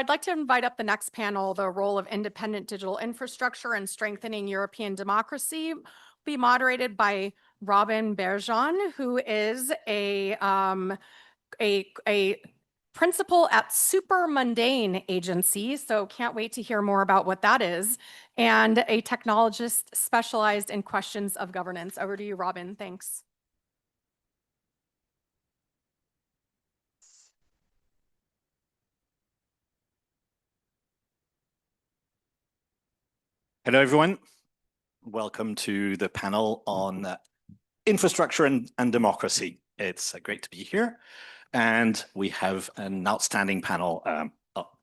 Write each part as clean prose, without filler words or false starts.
I'd like to invite up the next panel, the role of independent digital infrastructure in strengthening European democracy, be moderated by Robin Berjon, who is a principal at Supramundane agency, so can't wait to hear more about what that is, and a technologist specialized in questions of governance. Over to you, Robin. Thanks. Hello, everyone. Welcome to the panel on infrastructure and democracy. It's great to be here. And we have an outstanding panel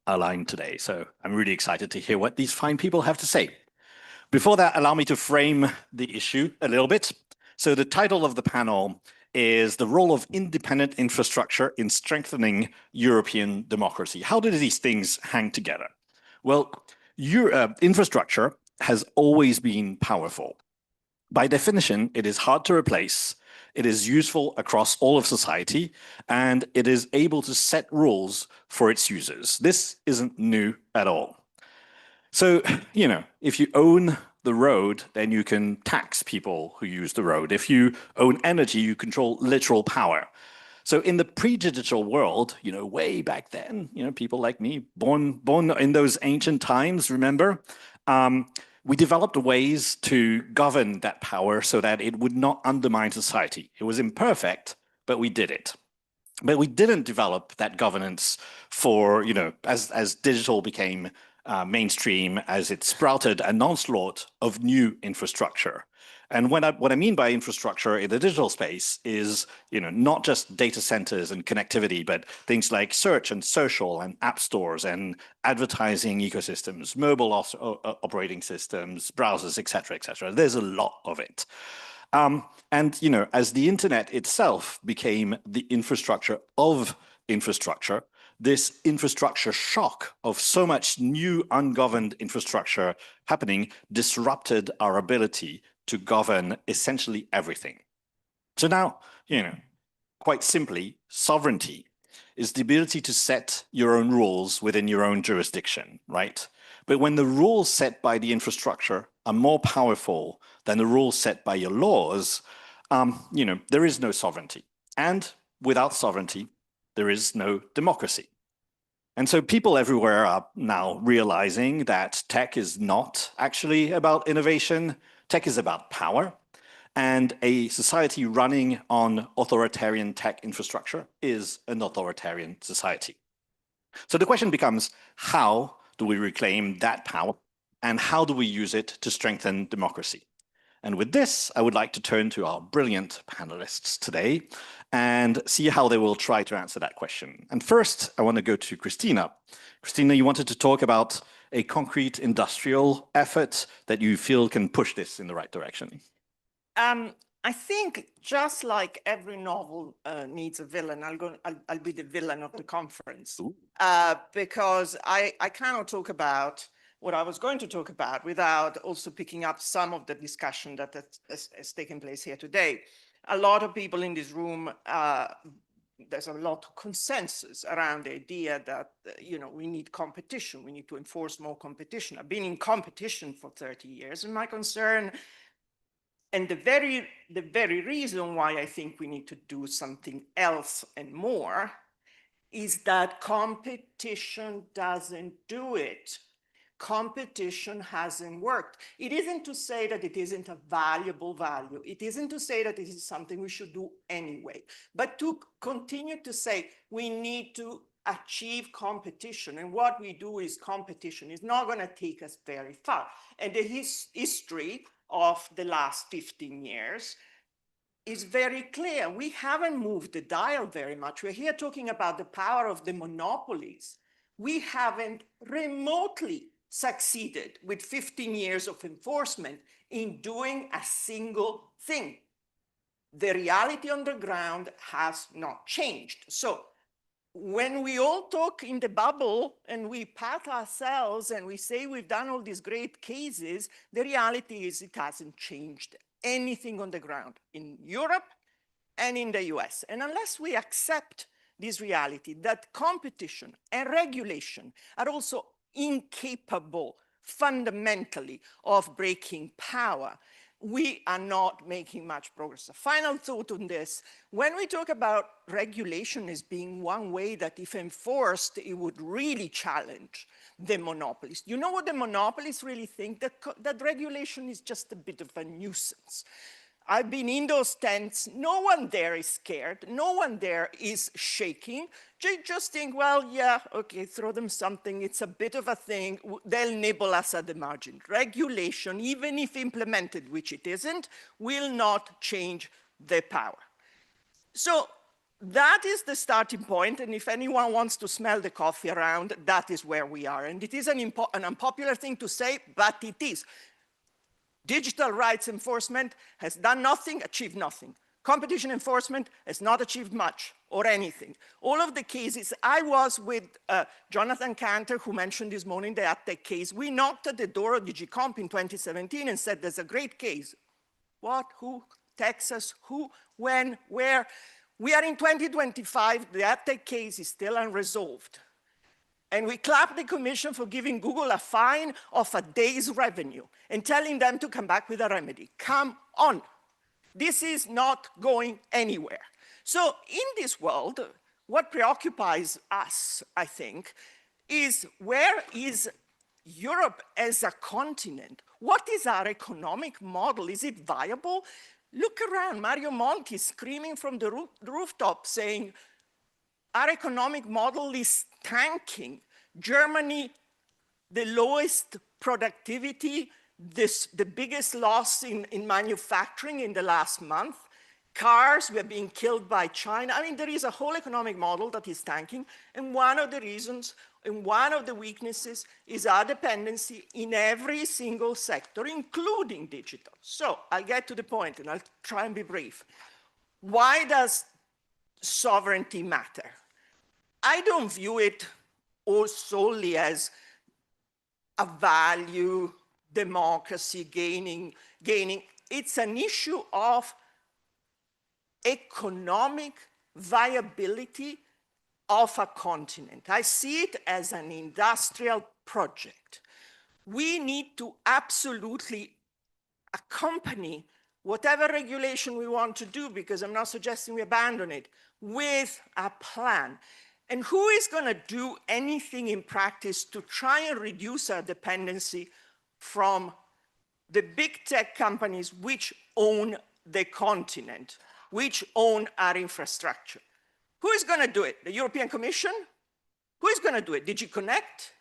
aligned today. So I'm really excited to hear what these fine people have to say. Before that, allow me to frame the issue a little bit. So the title of the panel is The Role of Independent Infrastructure in Strengthening European Democracy. How do these things hang together? Well, infrastructure has always been powerful. By definition, it is hard to replace, it is useful across all of society, and it is able to set rules for its users. This isn't new at all. So, if you own the road, then you can tax people who use the road. If you own energy, you control literal power. So in the pre-digital world, way back then, people like me, born in those ancient times, remember, we developed ways to govern that power so that it would not undermine society. It was imperfect, but we did it. But we didn't develop that governance for, as digital became mainstream, as it sprouted an onslaught of new infrastructure. And what I mean by infrastructure in the digital space is, not just data centers and connectivity, but things like search and social and app stores and advertising ecosystems, mobile operating systems, browsers, et cetera, et cetera. There's a lot of it. And, as the internet itself became the infrastructure of infrastructure, this infrastructure shock of so much new ungoverned infrastructure happening disrupted our ability to govern essentially everything. So now, quite simply, sovereignty is the ability to set your own rules within your own jurisdiction, right? But when the rules set by the infrastructure are more powerful than the rules set by your laws, there is no sovereignty. And without sovereignty, there is no democracy. And so people everywhere are now realizing that tech is not actually about innovation. Tech is about power, and a society running on authoritarian tech infrastructure is an authoritarian society. So the question becomes, how do we reclaim that power, and how do we use it to strengthen democracy? And with this, I would like to turn to our brilliant panelists today and see how they will try to answer that question. And first, I want to go to Cristina. Cristina, you wanted to talk about a concrete industrial effort that you feel can push this in the right direction. I think just like every novel needs a villain, I'll be the villain of the conference because I cannot talk about what I was going to talk about without also picking up some of the discussion that has taken place here today. A lot of people in this room, there's a lot of consensus around the idea that, we need competition. We need to enforce more competition. I've been in competition for 30 years, and my concern, and the very reason why I think we need to do something else and more, is that competition doesn't do it. Competition hasn't worked. It isn't to say that it isn't a valuable value. It isn't to say that it is something we should do anyway, but to continue to say we need to achieve competition. And what we do is competition is not going to take us very far. And the history of the last 15 years is very clear. We haven't moved the dial very much. We're here talking about the power of the monopolies. We haven't remotely succeeded with 15 years of enforcement in doing a single thing. The reality on the ground has not changed. So when we all talk in the bubble and we pat ourselves and we say we've done all these great cases, the reality is it hasn't changed anything on the ground in Europe and in the US. And unless we accept this reality that competition and regulation are also incapable fundamentally of breaking power, we are not making much progress. A final thought on this. When we talk about regulation as being one way that if enforced, it would really challenge the monopolies. You know what the monopolies really think? That regulation is just a bit of a nuisance. I've been in those tents. No one there is scared. No one there is shaking. They just think, well, yeah, okay, throw them something. It's a bit of a thing. They'll nibble us at the margin. Regulation, even if implemented, which it isn't, will not change the power. So that is the starting point. And if anyone wants to smell the coffee around, that is where we are. And it is an unpopular thing to say, but it is. Digital rights enforcement has done nothing, achieved nothing. Competition enforcement has not achieved much or anything. All of the cases, I was with Jonathan Cantor, who mentioned this morning the AdTech case. We knocked at the door of DigiComp in 2017 and said, there's a great case. What, who, Texas, who, when, where? We are in 2025, the AdTech case is still unresolved. And we clap the commission for giving Google a fine of a day's revenue and telling them to come back with a remedy. Come on. This is not going anywhere. So in this world, what preoccupies us, I think, is where is Europe as a continent? What is our economic model? Is it viable? Look around, Mario Monti screaming from the rooftop saying, our economic model is tanking. Germany, the lowest productivity, the biggest loss in manufacturing in the last month. Cars were being killed by China. I mean, there is a whole economic model that is tanking. And one of the reasons and one of the weaknesses is our dependency in every single sector, including digital. So I'll get to the point and I'll try and be brief. Why does sovereignty matter? I don't view it all solely as a value, democracy, gaining. It's an issue of economic viability of a continent. I see it as an industrial project. We need to absolutely accompany whatever regulation we want to do, because I'm not suggesting we abandon it, with a plan. And who is going to do anything in practice to try and reduce our dependency from the big tech companies which own the continent, which own our infrastructure? Who is going to do it? The European Commission? Who is going to do it? DigiConnect?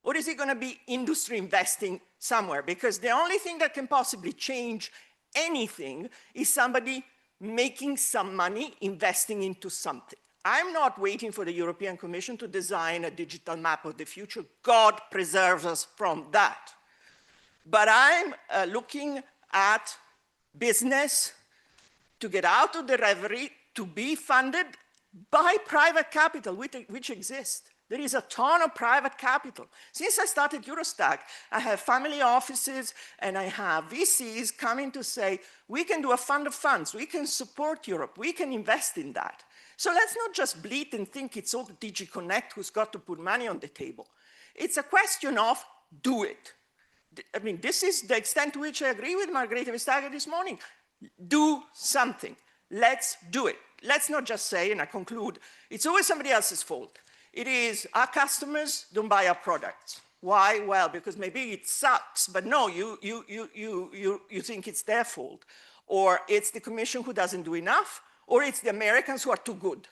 Or is it going to be industry investing somewhere? Because the only thing that can possibly change anything is somebody making some money investing into something. I'm not waiting for the European Commission to design a digital map of the future. God preserves us from that. But I'm looking at business to get out of the reverie, to be funded by private capital, which exists. There is a ton of private capital. Since I started Eurostack, I have family offices and I have VCs coming to say, we can do a fund of funds, we can support Europe, we can invest in that. So let's not just bleat and think it's all DigiConnect who's got to put money on the table. It's a question of do it. I mean, this is the extent to which I agree with Margrethe Vestager this morning. Do something. Let's do it. Let's not just say, and I conclude, it's always somebody else's fault. It is our customers don't buy our products. Why? Well, because maybe it sucks, but no, you think it's their fault. Or it's the Commission who doesn't do enough, or it's the Americans who are too good.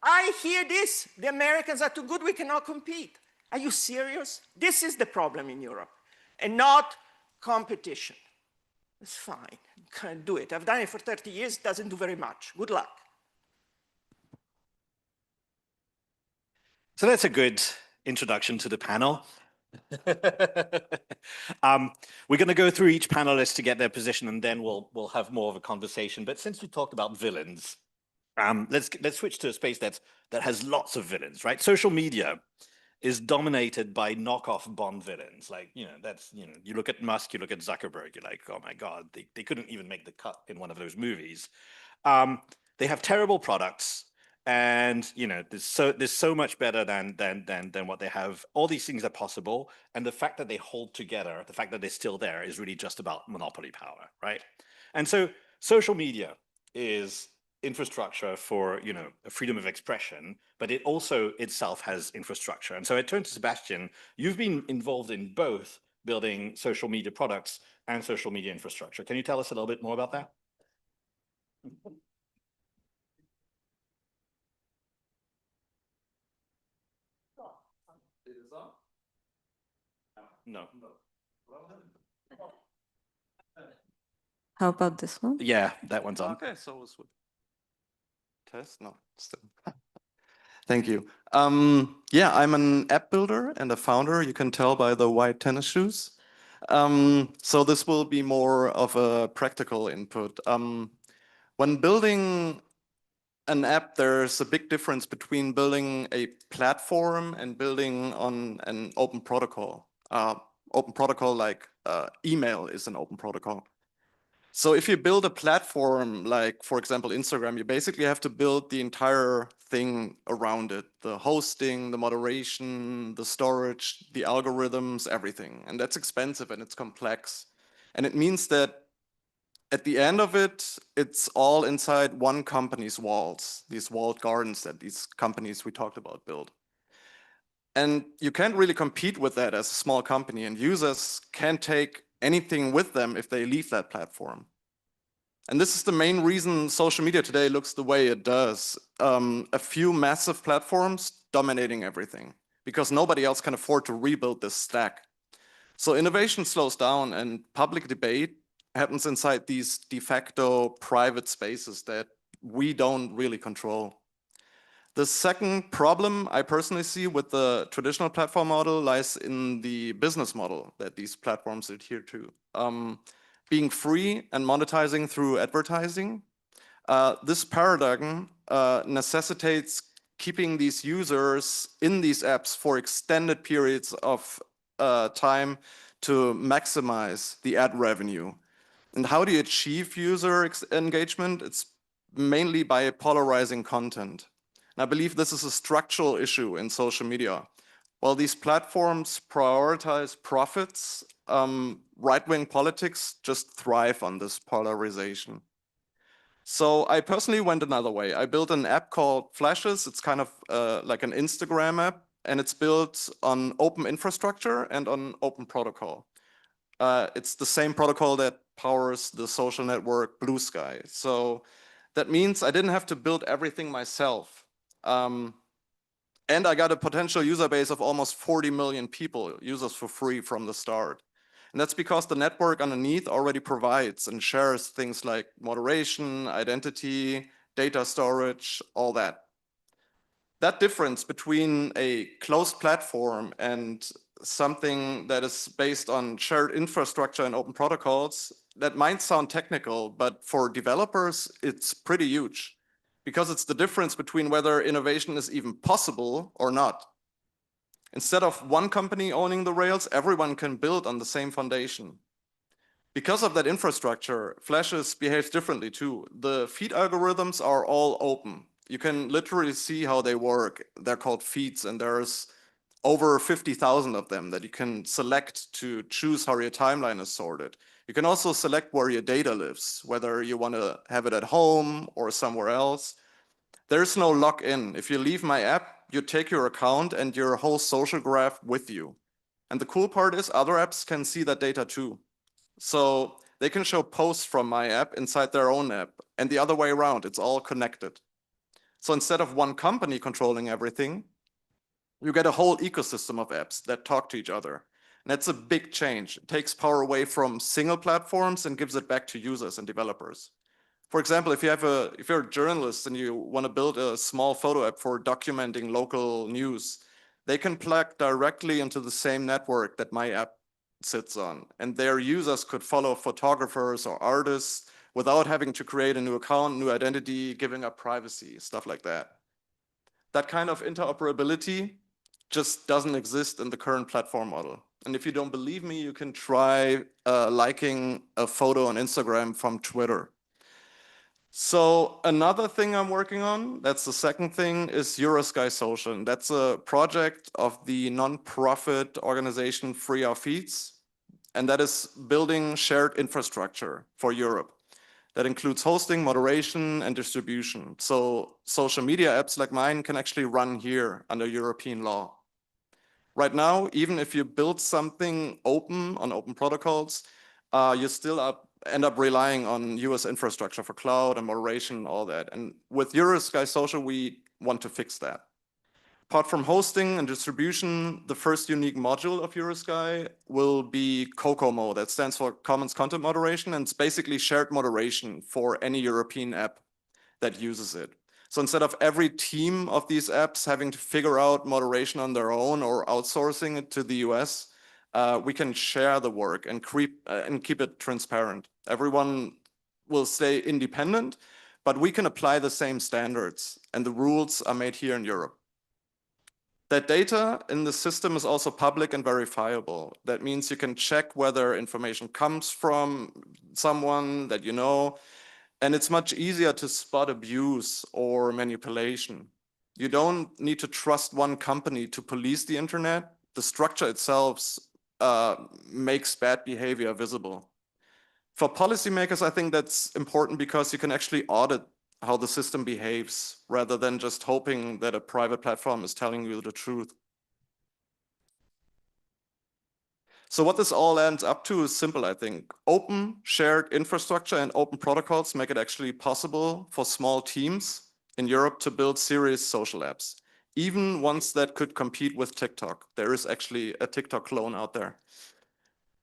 I hear this, the Americans are too good, we cannot compete. Are you serious? This is the problem in Europe, and not competition. It's fine, can't do it. I've done it for 30 years, it doesn't do very much. Good luck. So that's a good introduction to the panel. We're going to go through each panelist to get their position, and then we'll have more of a conversation. But since we talked about villains, let's switch to a space that has lots of villains, right? Social media is dominated by knockoff Bond villains. Like, you look at Musk, you look at Zuckerberg, you're like, oh my God, they couldn't even make the cut in one of those movies. They have terrible products, And there's so much better than what they have. All these things are possible, and the fact that they hold together, the fact that they're still there, is really just about monopoly power, right? And so social media is infrastructure for freedom of expression, but it also itself has infrastructure. And so I turn to Sebastian. You've been involved in both building social media products and social media infrastructure. Can you tell us a little bit more about that? It is on? No. How about this one? Yeah, that one's on. Okay, so it's test. No, still. Thank you. Yeah, I'm an app builder and a founder. You can tell by the white tennis shoes. So this will be more of a practical input. When building an app, there's a big difference between building a platform and building on an open protocol. Open protocol like email is an open protocol. So if you build a platform like, for example, Instagram, you basically have to build the entire thing around it. The hosting, the moderation, the storage, the algorithms, everything. And that's expensive and it's complex. And it means that at the end of it, it's all inside one company's walls, these walled gardens that these companies we talked about build. And you can't really compete with that as a small company, and users can't take anything with them if they leave that platform. And this is the main reason social media today looks the way it does. A few massive platforms dominating everything because nobody else can afford to rebuild this stack. So innovation slows down and public debate happens inside these de facto private spaces that we don't really control. The second problem I personally see with the traditional platform model lies in the business model that these platforms adhere to. Being free and monetizing through advertising, this paradigm necessitates keeping these users in these apps for extended periods of time to maximize the ad revenue. And how do you achieve user engagement? It's mainly by polarizing content. And I believe this is a structural issue in social media. While these platforms prioritize profits, right-wing politics just thrive on this polarization. So I personally went another way. I built an app called Flashes. It's kind of like an Instagram app, and it's built on open infrastructure and on open protocol. It's the same protocol that powers the social network Blue Sky. So that means I didn't have to build everything myself. And I got a potential user base of almost 40 million people, users for free from the start. And that's because the network underneath already provides and shares things like moderation, identity, data storage, all that. That difference between a closed platform and something that is based on shared infrastructure and open protocols, that might sound technical, but for developers, it's pretty huge because it's the difference between whether innovation is even possible or not. Instead of one company owning the rails, everyone can build on the same foundation. Because of that infrastructure, Flashes behaves differently too. The feed algorithms are all open. You can literally see how they work. They're called feeds, and there's over 50,000 of them that you can select to choose how your timeline is sorted. You can also select where your data lives, whether you want to have it at home or somewhere else. There's no lock-in. If you leave my app, you take your account and your whole social graph with you. And the cool part is other apps can see that data too. So they can show posts from my app inside their own app, and the other way around, it's all connected. So instead of one company controlling everything, you get a whole ecosystem of apps that talk to each other. And that's a big change. It takes power away from single platforms and gives it back to users and developers. For example, if you're a journalist and you want to build a small photo app for documenting local news, they can plug directly into the same network that my app sits on. And their users could follow photographers or artists without having to create a new account, new identity, giving up privacy, stuff like that. That kind of interoperability just doesn't exist in the current platform model. And if you don't believe me, you can try liking a photo on Instagram from Twitter. So another thing I'm working on, that's the second thing, is Eurosky Social. And that's a project of the non-profit organization Free Our Feeds. And that is building shared infrastructure for Europe. That includes hosting, moderation, and distribution. So social media apps like mine can actually run here under European law. Right now, even if you build something open on open protocols, you still end up relying on US infrastructure for cloud and moderation and all that. And with Eurosky Social, we want to fix that. Apart from hosting and distribution, the first unique module of Eurosky will be COCOMO. That stands for Commons Content Moderation, and it's basically shared moderation for any European app that uses it. So instead of every team of these apps having to figure out moderation on their own or outsourcing it to the US, we can share the work and keep it transparent. Everyone will stay independent, but we can apply the same standards, and the rules are made here in Europe. That data in the system is also public and verifiable. That means you can check whether information comes from someone that you know, and it's much easier to spot abuse or manipulation. You don't need to trust one company to police the internet. The structure itself makes bad behavior visible. For policymakers, I think that's important because you can actually audit how the system behaves rather than just hoping that a private platform is telling you the truth. So what this all ends up to is simple, I think. Open shared infrastructure and open protocols make it actually possible for small teams in Europe to build serious social apps, even ones that could compete with TikTok. There is actually a TikTok clone out there.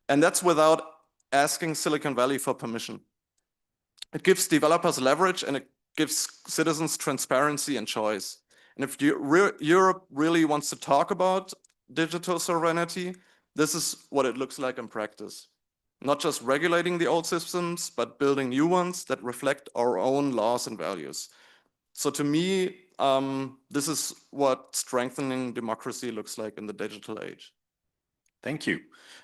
And that's without asking Silicon Valley for permission. It gives developers leverage, and it gives citizens transparency and choice. And if Europe really wants to talk about digital sovereignty, this is what it looks like in practice. Not just regulating the old systems, but building new ones that reflect our own laws and values. So to me, this is what strengthening democracy looks like in the digital age. Thank you.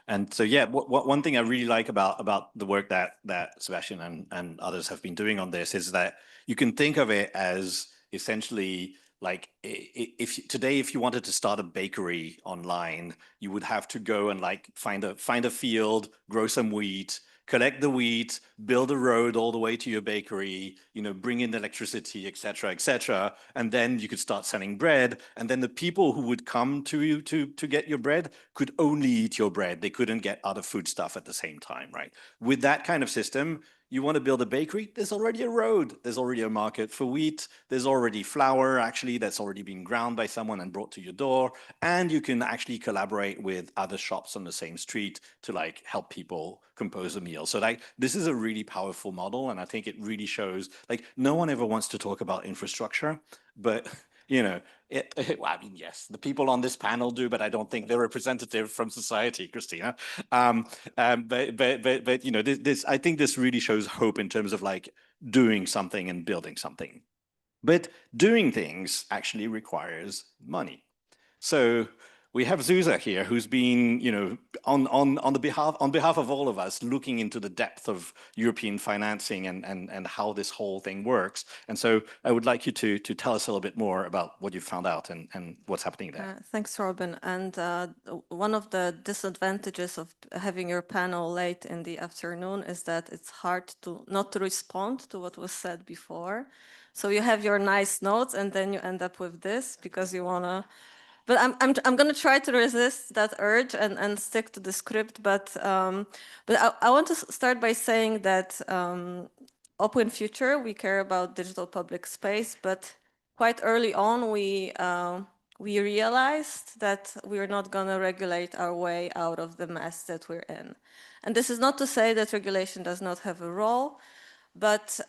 And so, yeah, one thing I really like about the work that Sebastian and others have been doing on this is that you can think of it as essentially like if you wanted to start a bakery online, you would have to go and like find a field, grow some wheat, collect the wheat, build a road all the way to your bakery, bring in electricity, et cetera, and then you could start selling bread. And then the people who would come to you to get your bread could only eat your bread. They couldn't get other food stuff at the same time, right? With that kind of system, you want to build a bakery, there's already a road, there's already a market for wheat, there's already flour actually that's already been ground by someone and brought to your door, and you can actually collaborate with other shops on the same street to like help people compose a meal. So like this is a really powerful model, and I think it really shows like no one ever wants to talk about infrastructure, but well, I mean, yes, the people on this panel do, but I don't think they're representative from society, Cristina. But this I think this really shows hope in terms of like doing something and building something. But doing things actually requires money. So we have Zuzanna here, who's been, on behalf of all of us, looking into the depth of European financing and how this whole thing works. And so I would like you to tell us a little bit more about what you found out and what's happening there. Thanks, Robin. And one of the disadvantages of having your panel late in the afternoon is that it's hard not to respond to what was said before. So you have your nice notes, and then you end up with this because you want to. But I'm going to try to resist that urge and stick to the script. But I want to start by saying that Open Future, we care about digital public space, but quite early on we realized that we're not going to regulate our way out of the mess that we're in. And this is not to say that regulation does not have a role, but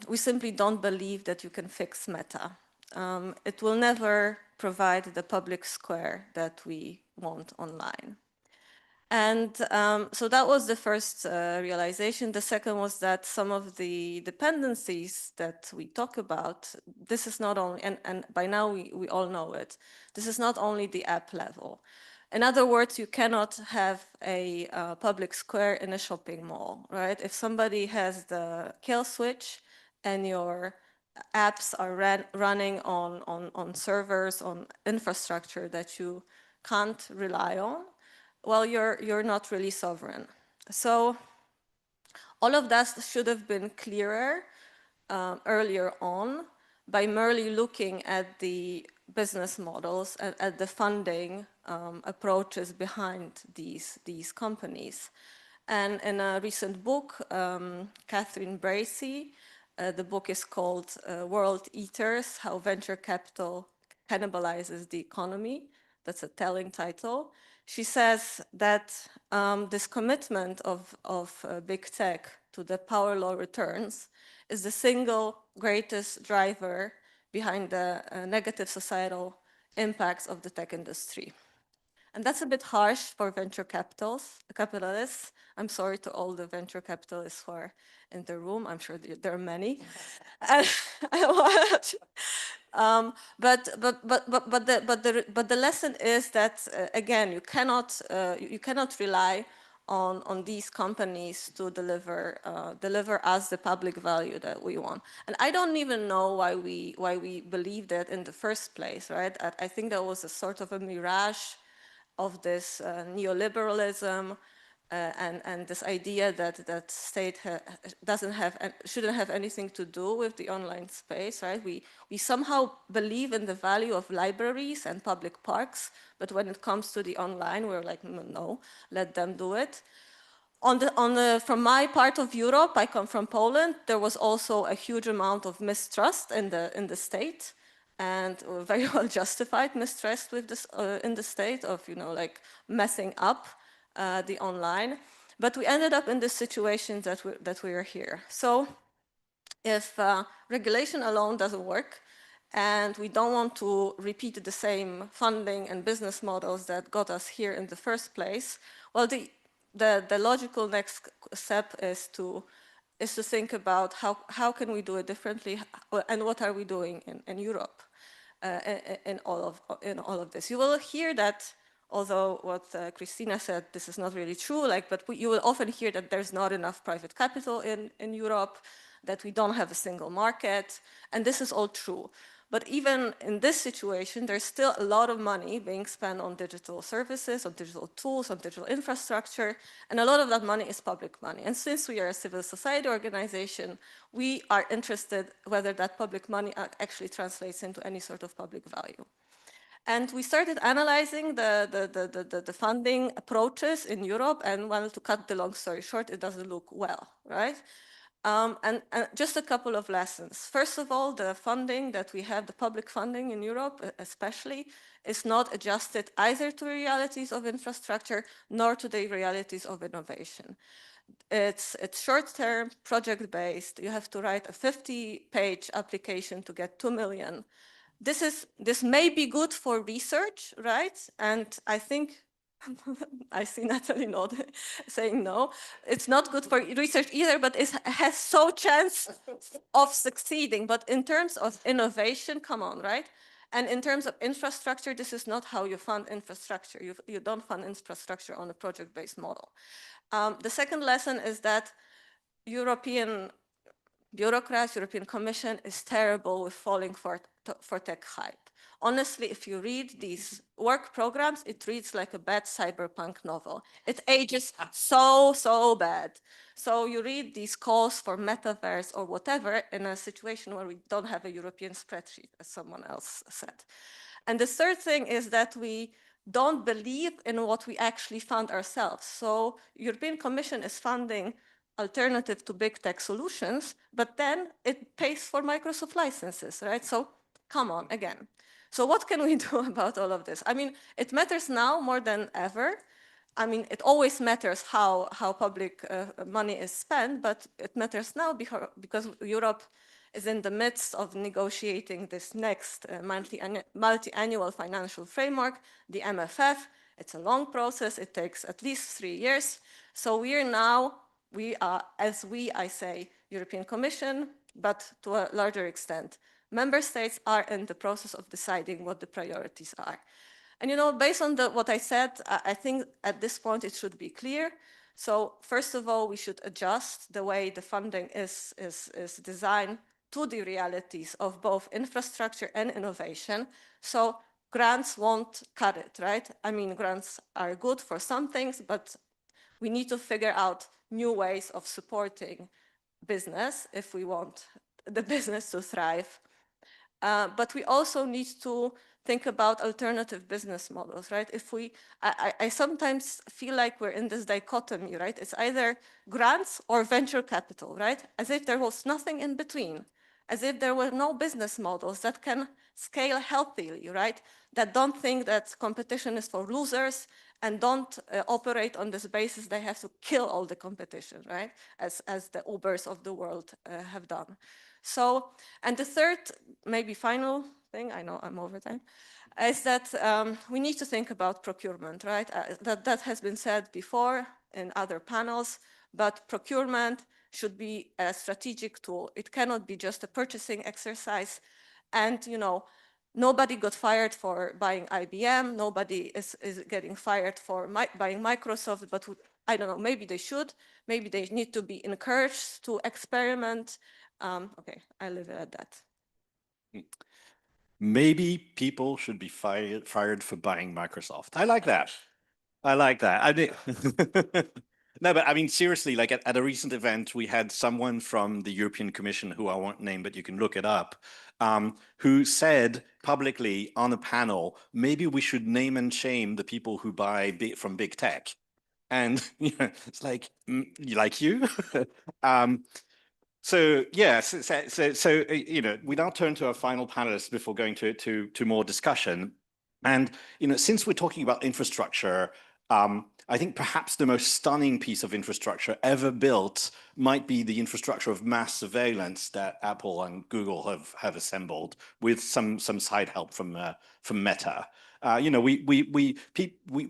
we simply don't believe that you can fix Meta. It will never provide the public square that we want online. And so that was the first realization. The second was that some of the dependencies that we talk about, this is not only, and by now we all know it, this is not only the app level. In other words, you cannot have a public square in a shopping mall, right? If somebody has the kill switch and your apps are running on servers, on infrastructure that you can't rely on, well, you're not really sovereign. So all of that should have been clearer earlier on by merely looking at the business models and at the funding approaches behind these companies. And in a recent book, Catherine Bracey, the book is called World Eaters, How Venture Capital Cannibalizes the Economy. That's a telling title. She says that this commitment of big tech to the power law returns is the single greatest driver behind the negative societal impacts of the tech industry. And that's a bit harsh for venture capitalists. I'm sorry to all the venture capitalists who are in the room. I'm sure there are many. But the lesson is that again, you cannot rely on these companies to deliver us the public value that we want. And I don't even know why we believed that in the first place, right? I think there was a sort of a mirage of this neoliberalism and this idea that state shouldn't have anything to do with the online space, right? We somehow believe in the value of libraries and public parks, but when it comes to the online, we're like, no, let them do it. From my part of Europe, I come from Poland, there was also a huge amount of mistrust in the state, and very well justified mistrust with this in the state of, like messing up the online. But we ended up in this situation that we are here. So if regulation alone doesn't work, and we don't want to repeat the same funding and business models that got us here in the first place, well, the logical next step is to think about how can we do it differently, and what are we doing in Europe in all of this. You will hear that, although what Cristina said, this is not really true, but you will often hear that there's not enough private capital in Europe, that we don't have a single market, and this is all true. But even in this situation, there's still a lot of money being spent on digital services, on digital tools, on digital infrastructure, and a lot of that money is public money. And since we are a civil society organization, we are interested whether that public money actually translates into any sort of public value. And we started analyzing the funding approaches in Europe, and well, to cut the long story short, it doesn't look well, right? And just a couple of lessons. First of all, the funding that we have, the public funding in Europe especially, is not adjusted either to the realities of infrastructure nor to the realities of innovation. It's short-term, project-based. You have to write a 50-page application to get 2 million. This may be good for research, right? And I think I see Natalie saying no. It's not good for research either, but it has so chance of succeeding. But in terms of innovation, come on, right? And in terms of infrastructure, this is not how you fund infrastructure. You don't fund infrastructure on a project-based model. The second lesson is that European bureaucrats, European Commission is terrible with falling for tech hype. Honestly, if you read these work programs, it reads like a bad cyberpunk novel. It ages so bad. So you read these calls for metaverse or whatever in a situation where we don't have a European spreadsheet, as someone else said. And the third thing is that we don't believe in what we actually fund ourselves. So European Commission is funding alternative to big tech solutions, but then it pays for Microsoft licenses, right? So come on, again. So what can we do about all of this? I mean, it matters now more than ever. I mean, it always matters how public money is spent, but it matters now because Europe is in the midst of negotiating this next multi-annual financial framework, the MFF. It's a long process. It takes at least 3 years. So I say European Commission, but to a larger extent, member states are in the process of deciding what the priorities are. And based on what I said, I think at this point it should be clear. So first of all, we should adjust the way the funding is designed to the realities of both infrastructure and innovation. So grants won't cut it, right? I mean, grants are good for some things, but we need to figure out new ways of supporting business if we want the business to thrive. But we also need to think about alternative business models, right? I sometimes feel like we're in this dichotomy, right? It's either grants or venture capital, right? As if there was nothing in between, as if there were no business models that can scale healthily, right? That don't think that competition is for losers and don't operate on this basis they have to kill all the competition, right? As the Ubers of the world have done. So, and the third, maybe final thing, I know I'm over time, is that we need to think about procurement, right? That has been said before in other panels, but procurement should be a strategic tool. It cannot be just a purchasing exercise. And, you know, nobody got fired for buying IBM. Nobody is getting fired for buying Microsoft, but I don't know, maybe they should. Maybe they need to be encouraged to experiment. Okay, I leave it at that. Maybe people should be fired for buying Microsoft. I like that. I like that. I mean, no, but I mean, seriously, like at a recent event, we had someone from the European Commission, who I won't name, but you can look it up, who said publicly on a panel, maybe we should name and shame the people who buy from big tech. And you know, it's like, like you. So yes, you know, we now turn to our final panelists before going to more discussion. And you know, since we're talking about infrastructure, I think perhaps the most stunning piece of infrastructure ever built might be the infrastructure of mass surveillance that Apple and Google have assembled with some side help from Meta. You know, we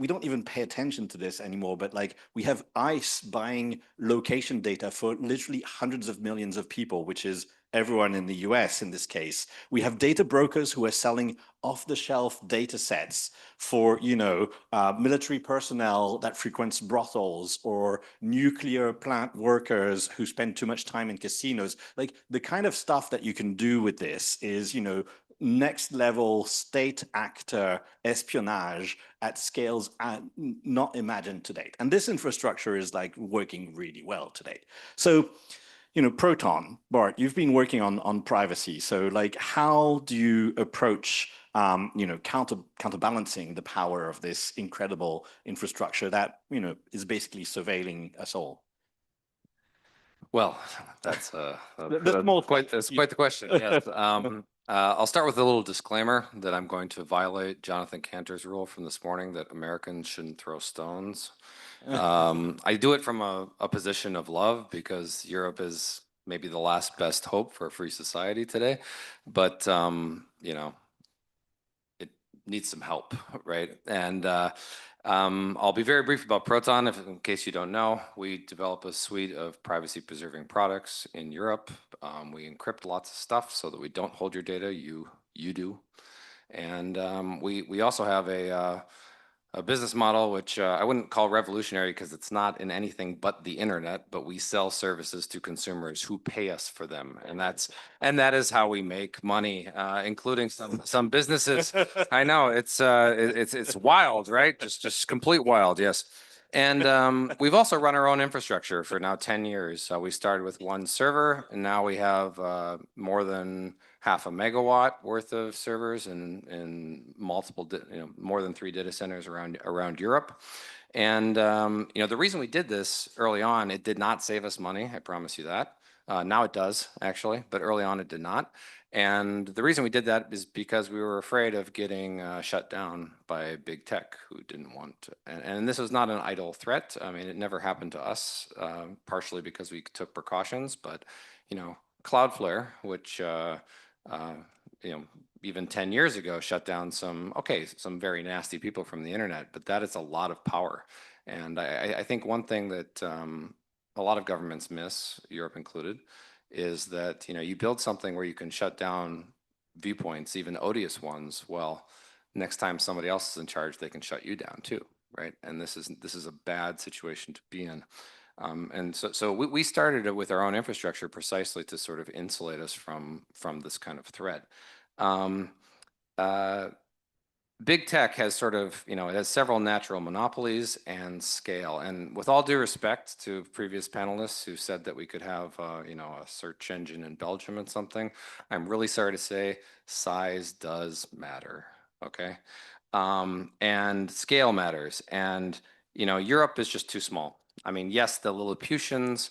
don't even pay attention to this anymore, but like we have ICE buying location data for literally hundreds of millions of people, which is everyone in the US in this case. We have data brokers who are selling off-the-shelf data sets for, you know, military personnel that frequents brothels or nuclear plant workers who spend too much time in casinos. Like the kind of stuff that you can do with this is, you know, next level state actor espionage at scales not imagined to date. And this infrastructure is like working really well today. So, you know, Proton, Bart, you've been working on privacy. So like, how do you approach, you know, counterbalancing the power of this incredible infrastructure that, you know, is basically surveilling us all? Well, that's quite the question. Yes. I'll start with a little disclaimer that I'm going to violate Jonathan Cantor's rule from this morning that Americans shouldn't throw stones. I do it from a position of love because Europe is maybe the last best hope for a free society today. But, you know, it needs some help, right? And I'll be very brief about Proton. In case you don't know, we develop a suite of privacy-preserving products in Europe. We encrypt lots of stuff so that we don't hold your data. You do. And we also have a business model which I wouldn't call revolutionary because it's not in anything but the internet, but we sell services to consumers who pay us for them, and that is how we make money, including some businesses. I know it's wild, right? Just complete wild, yes. And we've also run our own infrastructure for now 10 years. We started with one server, and now we have more than 0.5 megawatt worth of servers in multiple, you know, more than 3 data centers around Europe. And you know, the reason we did this early on, it did not save us money. I promise you that. Now it does, actually, but early on it did not. And the reason we did that is because we were afraid of getting shut down by big tech who didn't want to. And this was not an idle threat. I mean, it never happened to us, partially because we took precautions. But, you know, Cloudflare, which, you know, even 10 years ago shut down some very nasty people from the internet, but that is a lot of power. And I think one thing that a lot of governments miss, Europe included, is that, you know, you build something where you can shut down viewpoints, even odious ones. Well, next time somebody else is in charge, they can shut you down too, right? And this is a bad situation to be in. And so we started it with our own infrastructure precisely to sort of insulate us from this kind of threat. Big tech has sort of, it has several natural monopolies and scale. And with all due respect to previous panelists who said that we could have, a search engine in Belgium and something, I'm really sorry to say size does matter, okay? And scale matters. And, Europe is just too small. I mean, yes, the Lilliputians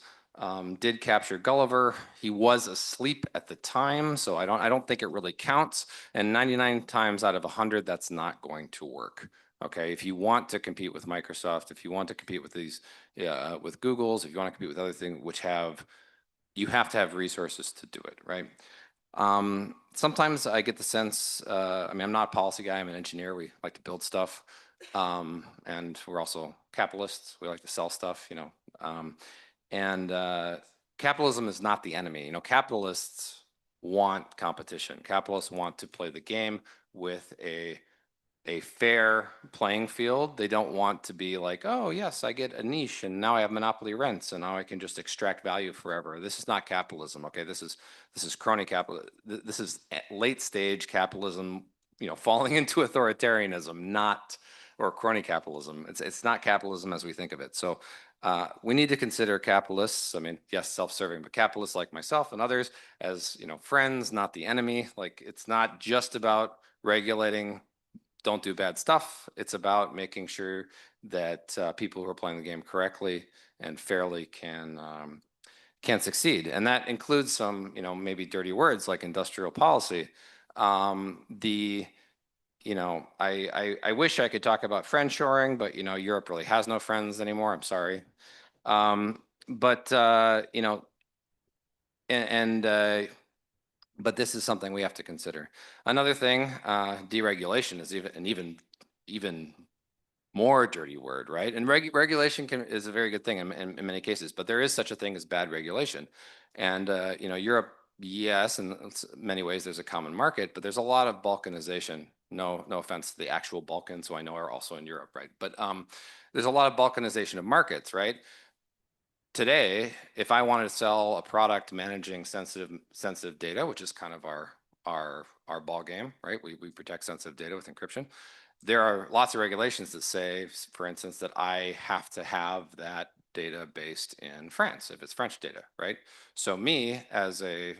did capture Gulliver. He was asleep at the time, so I don't think it really counts. And 99 times out of 100, that's not going to work. Okay, if you want to compete with Microsoft, if you want to compete with these, with Google's, if you want to compete with other things, you have to have resources to do it, right? Sometimes I get the sense, I mean, I'm not a policy guy, I'm an engineer. We like to build stuff. And we're also capitalists. We like to sell stuff, and capitalism is not the enemy. Capitalists want competition. Capitalists want to play the game with a fair playing field. They don't want to be like, oh yes, I get a niche and now I have monopoly rents and now I can just extract value forever. This is not capitalism. Okay, this is crony capital. This is late stage capitalism, falling into authoritarianism, or crony capitalism. It's not capitalism as we think of it. So we need to consider capitalists. I mean, yes, self-serving, but capitalists like myself and others as, friends, not the enemy. Like, it's not just about regulating, don't do bad stuff. It's about making sure that people who are playing the game correctly and fairly can succeed. And that includes some, maybe dirty words like industrial policy. I wish I could talk about friendshoring, but Europe really has no friends anymore. I'm sorry. But this is something we have to consider. Another thing, deregulation is even more dirty word, right? And regulation is a very good thing in many cases, but there is such a thing as bad regulation. And Europe, yes, in many ways there's a common market, but there's a lot of balkanization. No offense to the actual Balkans, who I know are also in Europe, right? But there's a lot of balkanization of markets, right? Today, if I wanted to sell a product managing sensitive data, which is kind of our ball game, right? We protect sensitive data with encryption. There are lots of regulations that say, for instance, that I have to have that data based in France if it's French data, right? So me as a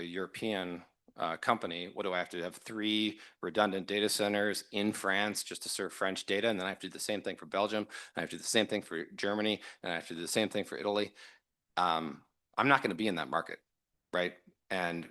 European company, what do I have to have? 3 redundant data centers in France just to serve French data, and then I have to do the same thing for Belgium, and I have to do the same thing for Germany, and I have to do the same thing for Italy. I'm not going to be in that market, right? And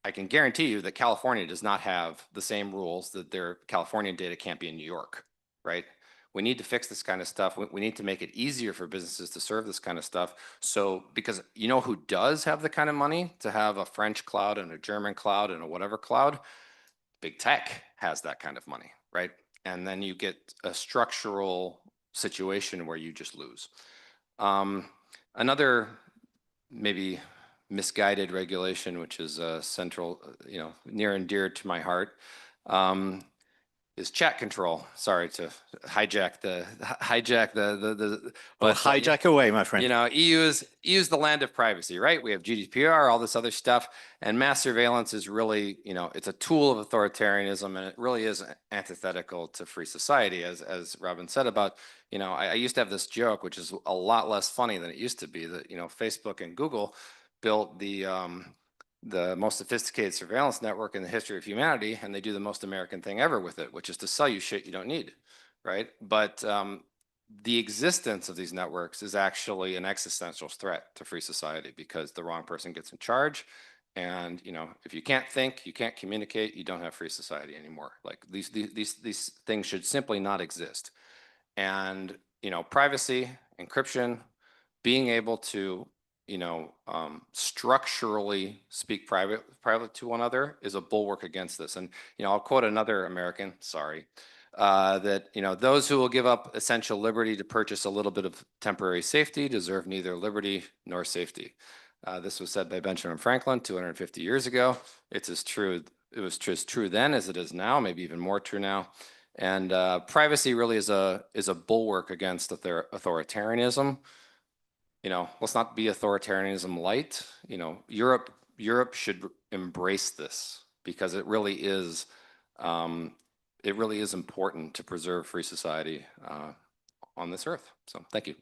I can guarantee you that California does not have the same rules, that their Californian data can't be in New York, right? We need to fix this kind of stuff. We need to make it easier for businesses to serve this kind of stuff. So, because who does have the kind of money to have a French cloud and a German cloud and a whatever cloud? Big tech has that kind of money, right? And then you get a structural situation where you just lose. Another maybe misguided regulation, which is central, near and dear to my heart, is chat control. Sorry to hijack the. But hijack away, my friend. EU is the land of privacy, right? We have GDPR, all this other stuff, and mass surveillance is really, it's a tool of authoritarianism, and it really is antithetical to free society, as Robin said about. I used to have this joke, which is a lot less funny than it used to be, that Facebook and Google built the most sophisticated surveillance network in the history of humanity, and they do the most American thing ever with it, which is to sell you shit you don't need, right? But the existence of these networks is actually an existential threat to free society, because the wrong person gets in charge, and if you can't think, you can't communicate, you don't have free society anymore. Like, these things should simply not exist. And privacy, encryption, being able to structurally speak privately to one another is a bulwark against this. And I'll quote another American, sorry, that those who will give up essential liberty to purchase a little bit of temporary safety deserve neither liberty nor safety. This was said by Benjamin Franklin 250 years ago. It's as true. It was as true then as it is now, maybe even more true now. And privacy really is a bulwark against authoritarianism. let's not be authoritarianism light. Europe should embrace this because it really is important to preserve free society on this earth. So thank you.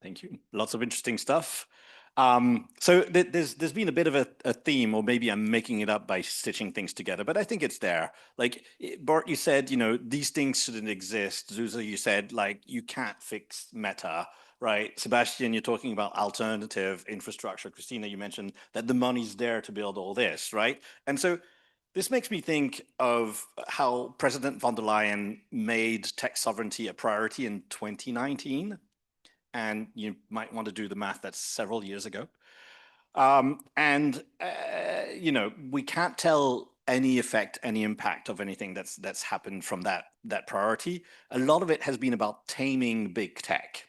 Thank you. Lots of interesting stuff. So there's been a bit of a theme, or maybe I'm making it up by stitching things together, but I think it's there. Like Bart, you said, these things shouldn't exist. Zuza, you said, like, you can't fix meta, right? Sebastian, you're talking about alternative infrastructure. Cristina, you mentioned that the money's there to build all this, right? And so this makes me think of how President von der Leyen made tech sovereignty a priority in 2019. And you might want to do the math, that's several years ago. We can't tell any effect, any impact of anything that's happened from that priority. A lot of it has been about taming big tech.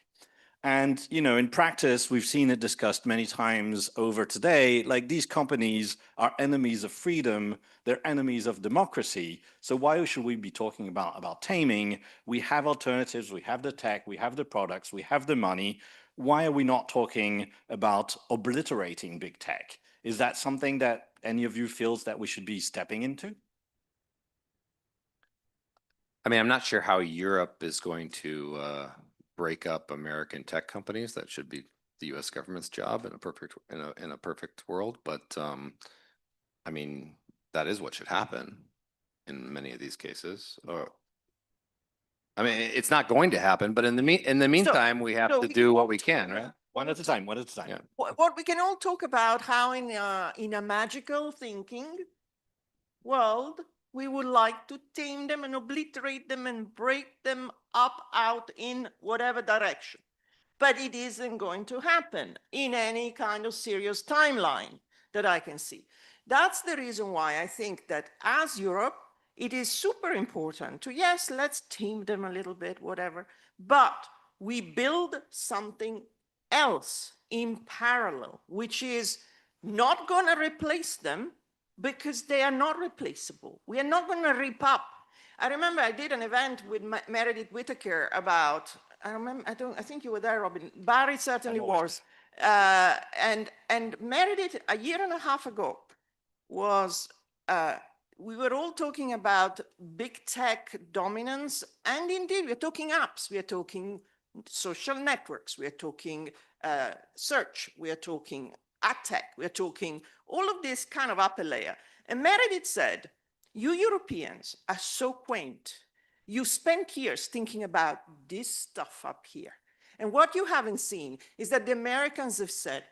And, in practice, we've seen it discussed many times over today, like these companies are enemies of freedom, they're enemies of democracy. So why should we be talking about taming? We have alternatives, we have the tech, we have the products, we have the money. Why are we not talking about obliterating big tech? Is that something that any of you feels that we should be stepping into? I mean, I'm not sure how Europe is going to break up American tech companies. That should be the U.S. government's job in a perfect world. But I mean, that is what should happen in many of these cases. I mean, it's not going to happen, but in the meantime, we have to do what we can, right? One at a time. Yeah. What we can all talk about how in a magical thinking world, we would like to tame them and obliterate them and break them up out in whatever direction. But it isn't going to happen in any kind of serious timeline that I can see. That's the reason why I think that as Europe, it is super important to, yes, let's tame them a little bit, whatever, but we build something else in parallel, which is not going to replace them, because they are not replaceable. We are not going to rip up. I remember I did an event with Meredith Whittaker about, I think you were there, Robin. Barry certainly was. And Meredith, a year and a half ago, was, we were all talking about big tech dominance. And indeed, we're talking apps, we are talking social networks, we are talking search, we are talking ad tech, we're talking all of this kind of upper layer. And Meredith said, you Europeans are so quaint. You spent years thinking about this stuff up here. And what you haven't seen is that the Americans have said,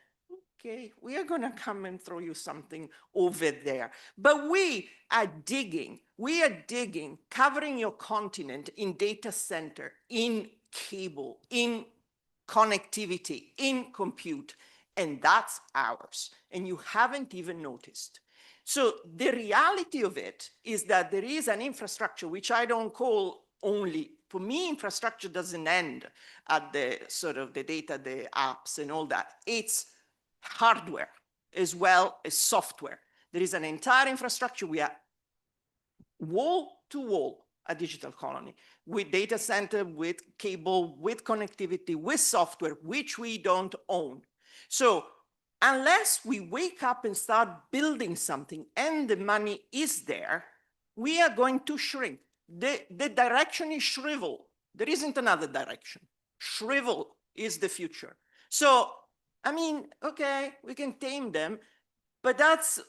okay, we are going to come and throw you something over there. But we are digging, covering your continent in data center, in cable, in connectivity, in compute. And that's ours. And you haven't even noticed. So the reality of it is that there is an infrastructure, which I don't call only, for me, infrastructure doesn't end at the sort of the data, the apps and all that. It's hardware as well as software. There is an entire infrastructure. We are wall to wall a digital colony with data center, with cable, with connectivity, with software, which we don't own. So unless we wake up and start building something and the money is there, we are going to shrink. The direction is shrivel. There isn't another direction. Shrivel is the future. So, I mean, okay, we can tame them, but that's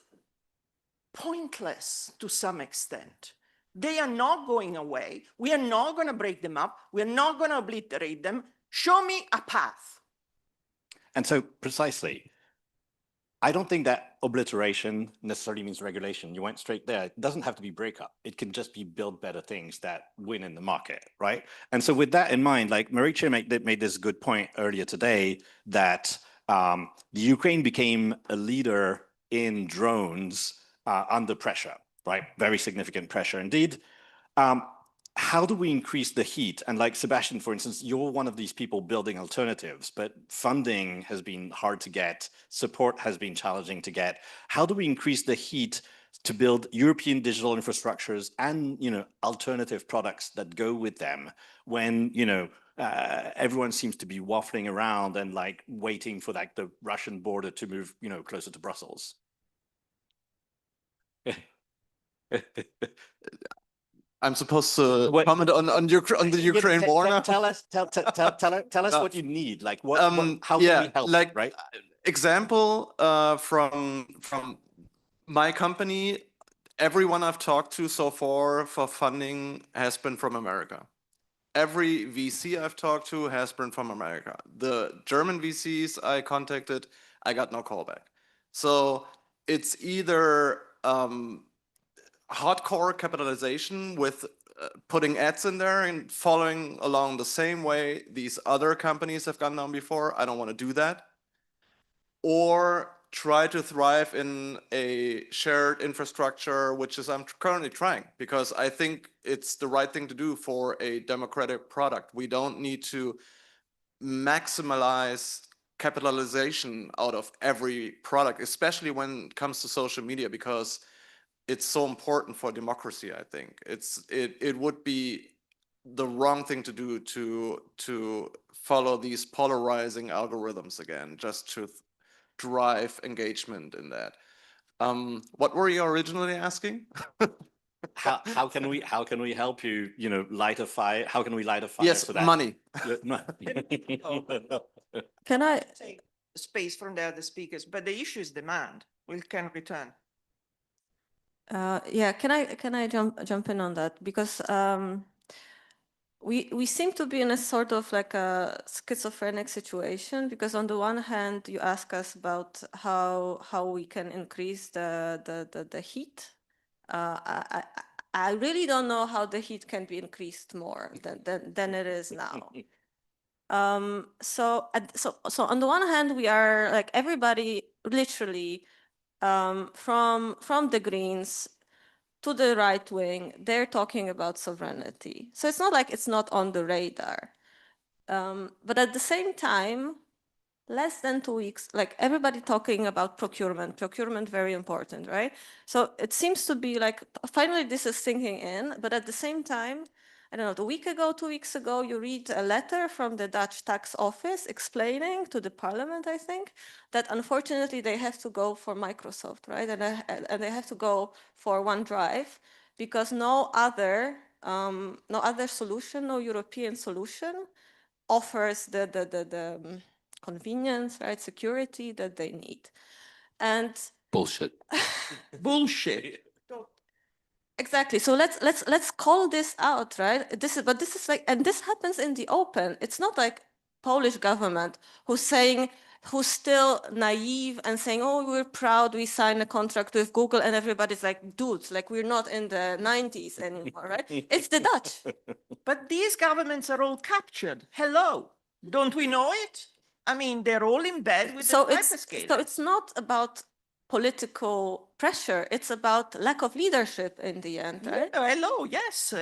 pointless to some extent. They are not going away. We are not going to break them up. We are not going to obliterate them. Show me a path. And so precisely, I don't think that obliteration necessarily means regulation. You went straight there. It doesn't have to be breakup. It can just be build better things that win in the market, right? And so with that in mind, like Maricha made this good point earlier today that the Ukraine became a leader in drones under pressure, right? Very significant pressure indeed. How do we increase the heat? And like Sebastian, for instance, you're one of these people building alternatives, but funding has been hard to get. Support has been challenging to get. How do we increase the heat to build European digital infrastructures and, alternative products that go with them when, everyone seems to be waffling around and like waiting for like the Russian border to move, you know, closer to Brussels. I'm supposed to What- comment on the Ukraine war now. Tell us what you need. Like how can yeah, we help? like Right? example from my company, everyone I've talked to so far for funding has been from America. Every VC I've talked to has been from America. The German VCs I contacted, I got no callback. So it's either hardcore capitalization with putting ads in there and following along the same way these other companies have gone down before. I don't want to do that. Or try to thrive in a shared infrastructure, which is I'm currently trying, because I think it's the right thing to do for a democratic product. We don't need to maximize capitalization out of every product, especially when it comes to social media, because it's so important for democracy. I think it would be the wrong thing to do to follow these polarizing algorithms again, just to drive engagement in that. What were you originally asking? How can we help you, you know, light a fire? How can we light a fire? Yes, so that money. Can I? Take space from the other speakers, but the issue is demand. We can return. Yeah, can I jump in on that? Because we seem to be in a sort of like a schizophrenic situation, because on the one hand you ask us about how we can increase the heat. I really don't know how the heat can be increased more than it is now. So on the one hand we are like everybody literally from the Greens to the right wing, they're talking about sovereignty. So it's not like it's not on the radar. But at the same time, less than 2 weeks, like everybody talking about procurement, very important, right? So it seems to be like, finally this is sinking in, but at the same time, I don't know, 2 weeks ago, you read a letter from the Dutch tax office explaining to the parliament, I think, that unfortunately they have to go for Microsoft, right? And they have to go for OneDrive because no other solution, no European solution offers the convenience, right, security that they need. And Bullshit. Bullshit. exactly. So let's call this out, right? This is like, and this happens in the open. It's not like Polish government who's still naive and saying, oh, we're proud, we signed a contract with Google, and everybody's like, dudes, like we're not in the 90s anymore, right? It's the Dutch. But these governments are all captured. Hello. Don't we know it? I mean, they're all in bed with the hyperscalers. So it's not about political pressure. It's about lack of leadership in the end, right? Yeah, hello, yes.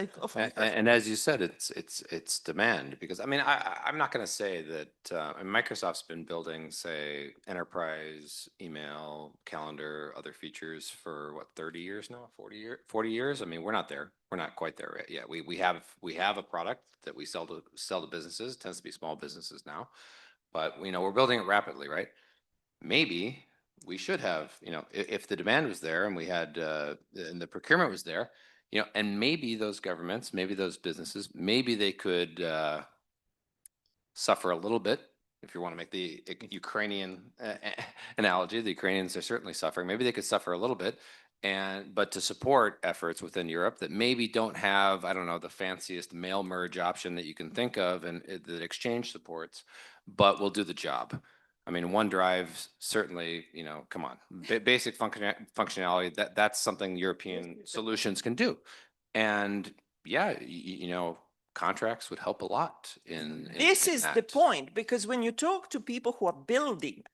And as you said, it's demand, because I mean, I'm not going to say that Microsoft's been building, say, enterprise email, calendar, other features for what, 30 years now, 40 years. I mean, we're not there. We're not quite there yet. We have a product that we sell to businesses. It tends to be small businesses now, but you know, we're building it rapidly, right? Maybe we should have, you know, if the demand was there and we had, and the procurement was there, you know, and maybe those governments, maybe those businesses, maybe they could suffer a little bit. If you want to make the Ukrainian analogy, the Ukrainians are certainly suffering. Maybe they could suffer a little bit, but to support efforts within Europe that maybe don't have, I don't know, the fanciest mail merge option that you can think of and that Exchange supports, but will do the job. I mean, OneDrive certainly, you know, come on, basic functionality, that's something European solutions can do. And yeah, you know, contracts would help a lot in This is the that. point, because when you talk to people who are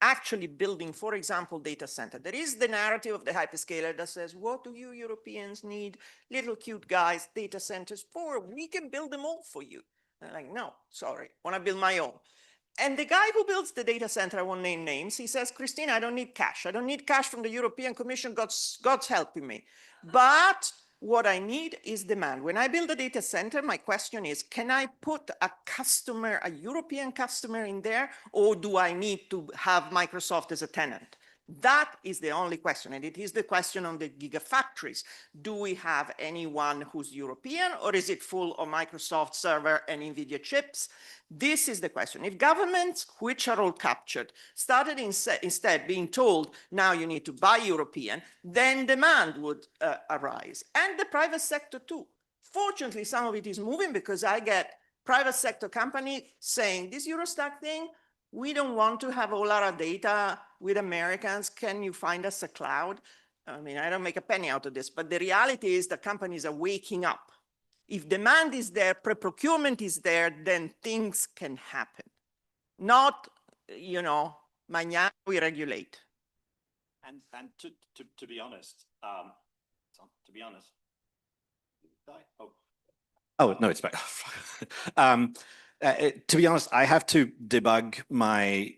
actually building, for example, data center, there is the narrative of the hyperscaler that says, what do you Europeans need little cute guys data centers for? We can build them all for you. And I'm like, no, sorry, want to build my own. And the guy who builds the data center, I won't name names, he says, Cristina, I don't need cash. I don't need cash from the European Commission. God's helping me. But What I need is demand. When I build a data center, my question is, can I put a customer, a European customer in there, or do I need to have Microsoft as a tenant? That is the only question, and it is the question on the gigafactories. Do we have anyone who's European, or is it full of Microsoft server and NVIDIA chips? This is the question. If governments, which are all captured, started instead being told, now you need to buy European, then demand would arise, and the private sector too. Fortunately, some of it is moving because I get private sector company saying, this Eurostack thing, we don't want to have all our data with Americans. Can you find us a cloud? I mean, I don't make a penny out of this, but the reality is that companies are waking up. If demand is there, pre-procurement is there, then things can happen. Not, you know, mañana we regulate. And to be honest, oh no, it's back. To be honest, I have to debug my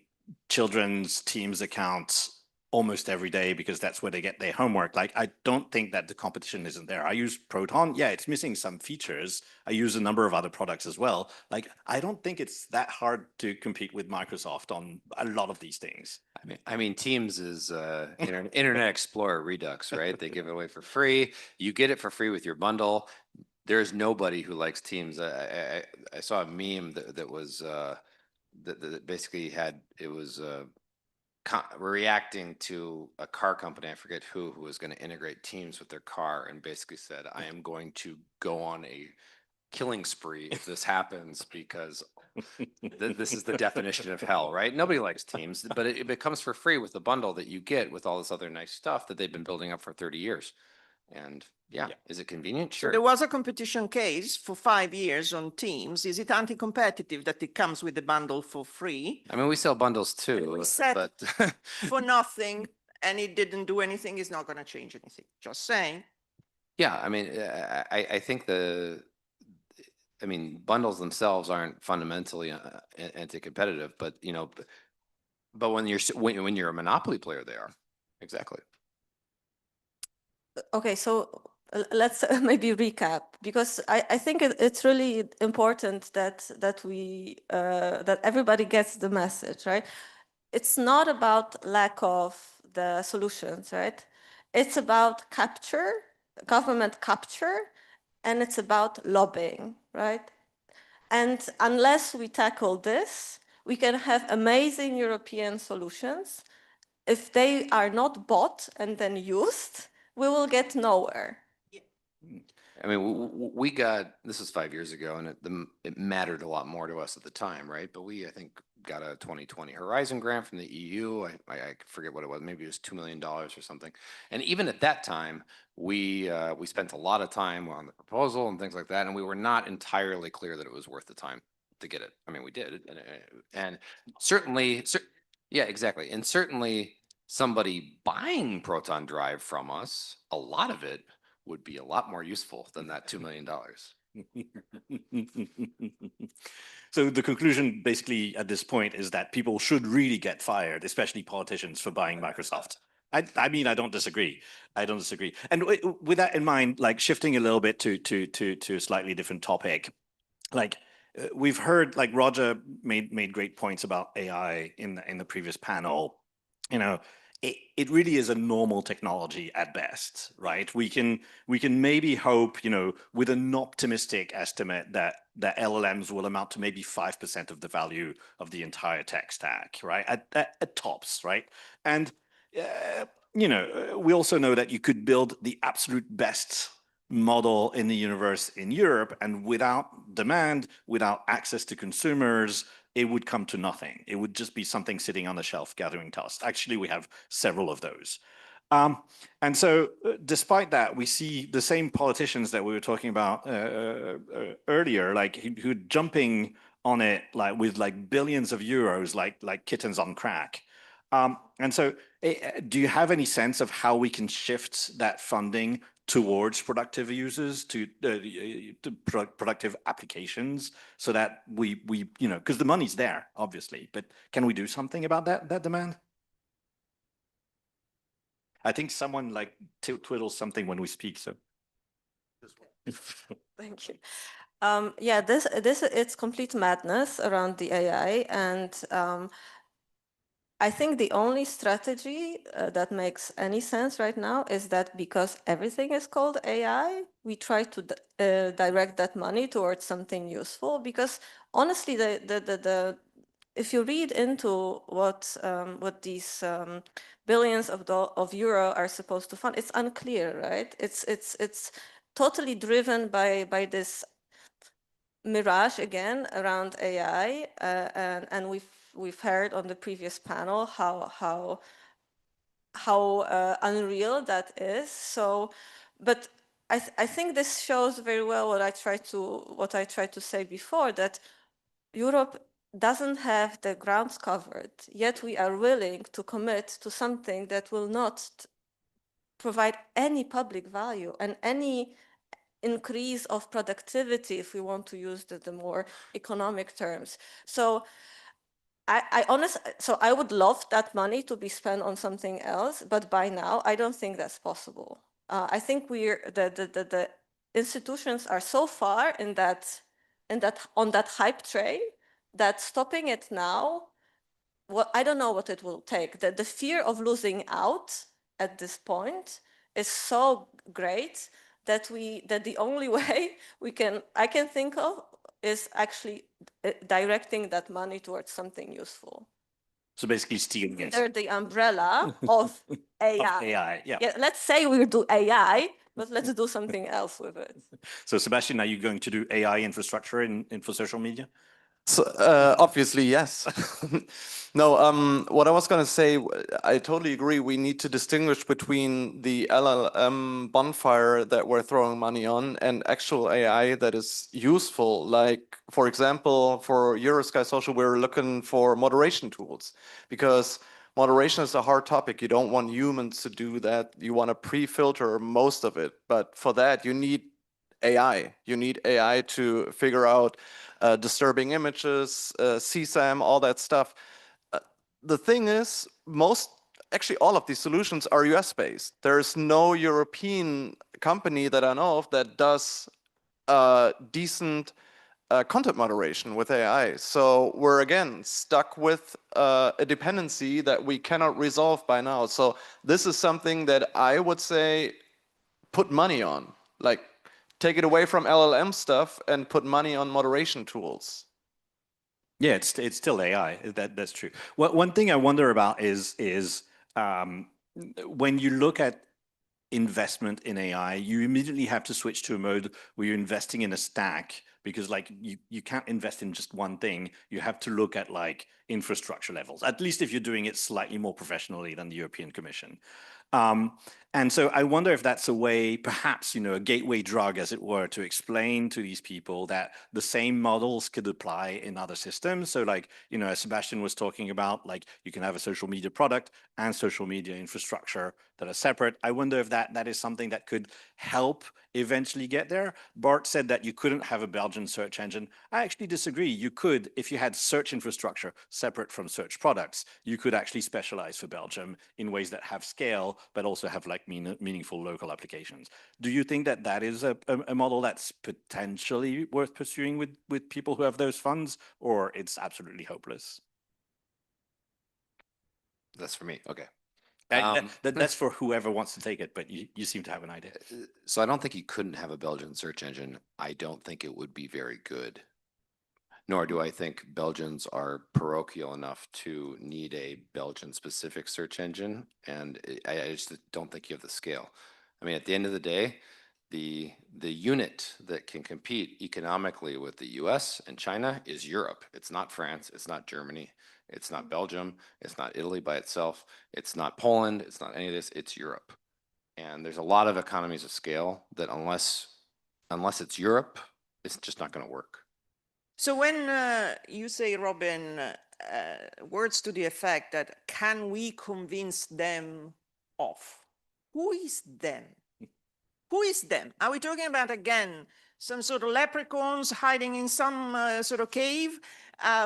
children's Teams accounts almost every day because that's where they get their homework. Like, I don't think that the competition isn't there. I use Proton. Yeah, it's missing some features. I use a number of other products as well. Like, I don't think it's that hard to compete with Microsoft on a lot of these things. I mean, Teams is Internet Explorer Redux, right? They give it away for free. You get it for free with your bundle. There's nobody who likes Teams. I saw a meme that was that basically had it was reacting to a car company, I forget who was going to integrate Teams with their car, and basically said, "I am going to go on a killing spree if this happens because this is the definition of hell," right? Nobody likes Teams, but it comes for free with the bundle that you get with all this other nice stuff that they've been building up for 30 years. And yeah, is it convenient? Sure. There was a competition case for 5 years on Teams. Is it anti-competitive that it comes with the bundle for free? I mean, we sell bundles too, We said but for nothing, and it didn't do anything, it's not going to change anything. Just saying. yeah, I mean, I think bundles themselves aren't fundamentally anti-competitive, but you know, but when you're a monopoly player, they are. Exactly. Okay, so let's maybe recap, because I think it's really important that we that everybody gets the message, right? It's not about lack of the solutions, right? It's about capture, government capture, and it's about lobbying, right? And unless we tackle this, we can have amazing European solutions. If they are not bought and then used, we will get nowhere. I mean, we got, this was 5 years ago, and it mattered a lot more to us at the time, right? But I think, got a 2020 Horizon grant from the EU. I forget what it was. Maybe it was $2 million or something. And even at that time, we spent a lot of time on the proposal and things like that, and we were not entirely clear that it was worth the time to get it. I mean, we did, and certainly, yeah, exactly. And certainly somebody buying Proton Drive from us, a lot of it would be a lot more useful than that $2 million. So the conclusion basically at this point is that people should really get fired, especially politicians, for buying Microsoft. I mean, I don't disagree. I don't disagree. And with that in mind, like shifting a little bit to a slightly different topic, like we've heard, like Roger made great points about AI in the previous panel. You know, it really is a normal technology at best, right? We can maybe hope, you know, with an optimistic estimate that LLMs will amount to maybe 5% of the value of the entire tech stack, right? At tops, right? And you know, we also know that you could build the absolute best model in the universe in Europe, and without demand, without access to consumers, it would come to nothing. It would just be something sitting on the shelf gathering dust. Actually, we have several of those. And so despite that, we see the same politicians that we were talking about earlier, like who are jumping on it like with like billions of euros, like kittens on crack. And so do you have any sense of how we can shift that funding towards productive users, to productive applications, so that we you know, because the money's there, obviously, but can we do something about that demand? I think someone like twiddles something when we speak, so. Thank you. Yeah, it's complete madness around the AI, and I think the only strategy that makes any sense right now is that because everything is called AI, we try to direct that money towards something useful. Because honestly, if you read into what these billions of euro are supposed to fund, it's unclear, right? It's totally driven by this mirage again around AI, and we've heard on the previous panel how unreal that is. So, but I think this shows very well what I tried to say before, that Europe doesn't have the grounds covered, yet we are willing to commit to something that will not provide any public value and any increase of productivity, if we want to use the more economic terms. So so I would love that money to be spent on something else, but by now I don't think that's possible. I think the institutions are so far on that hype train that stopping it now, I don't know what it will take. The fear of losing out at this point is so great that the only way I can think of is actually directing that money towards something useful. So basically stealing it. Under the umbrella of AI. Of AI, yeah. Yeah, let's say we do AI, but let's do something else with it. So Sebastian, are you going to do AI infrastructure for social media? So, obviously, yes. No, what I was going to say, I totally agree. We need to distinguish between the LLM bonfire that we're throwing money on and actual AI that is useful. Like, for example, for Eurosky Social, we're looking for moderation tools because moderation is a hard topic. You don't want humans to do that. You want to pre-filter most of it. But for that, you need AI. You need AI to figure out disturbing images, CSAM, all that stuff. The thing is, actually all of these solutions are US-based. There's no European company that I know of that does decent content moderation with AI. So we're again stuck with a dependency that we cannot resolve by now. So this is something that I would say put money on. Like, take it away from LLM stuff and put money on moderation tools. Yeah, it's still AI. That's true. One thing I wonder about is when you look at investment in AI, you immediately have to switch to a mode where you're investing in a stack, because like you can't invest in just one thing. You have to look at like infrastructure levels, at least if you're doing it slightly more professionally than the European Commission. And so I wonder if that's a way, perhaps, a gateway drug, as it were, to explain to these people that the same models could apply in other systems. So like, as Sebastian was talking about, like you can have a social media product and social media infrastructure that are separate. I wonder if that is something that could help eventually get there. Bart said that you couldn't have a Belgian search engine. I actually disagree. You could, if you had search infrastructure separate from search products, you could actually specialize for Belgium in ways that have scale, but also have like meaningful local applications. Do you think that is a model that's potentially worth pursuing with people who have those funds, or it's absolutely hopeless? That's for me. Okay. That's for whoever wants to take it, but you seem to have an idea. So I don't think you couldn't have a Belgian search engine. I don't think it would be very good. Nor do I think Belgians are parochial enough to need a Belgian-specific search engine, and I just don't think you have the scale. I mean, at the end of the day, the unit that can compete economically with the US and China is Europe. It's not France, it's not Germany, it's not Belgium, it's not Italy by itself, it's not Poland, it's not any of this, it's Europe. And there's a lot of economies of scale that unless it's Europe, it's just not going to work. So when you say, Robin, words to the effect that can we convince them of, who is them? Who is them? Are we talking about, again, some sort of leprechauns hiding in some sort of cave?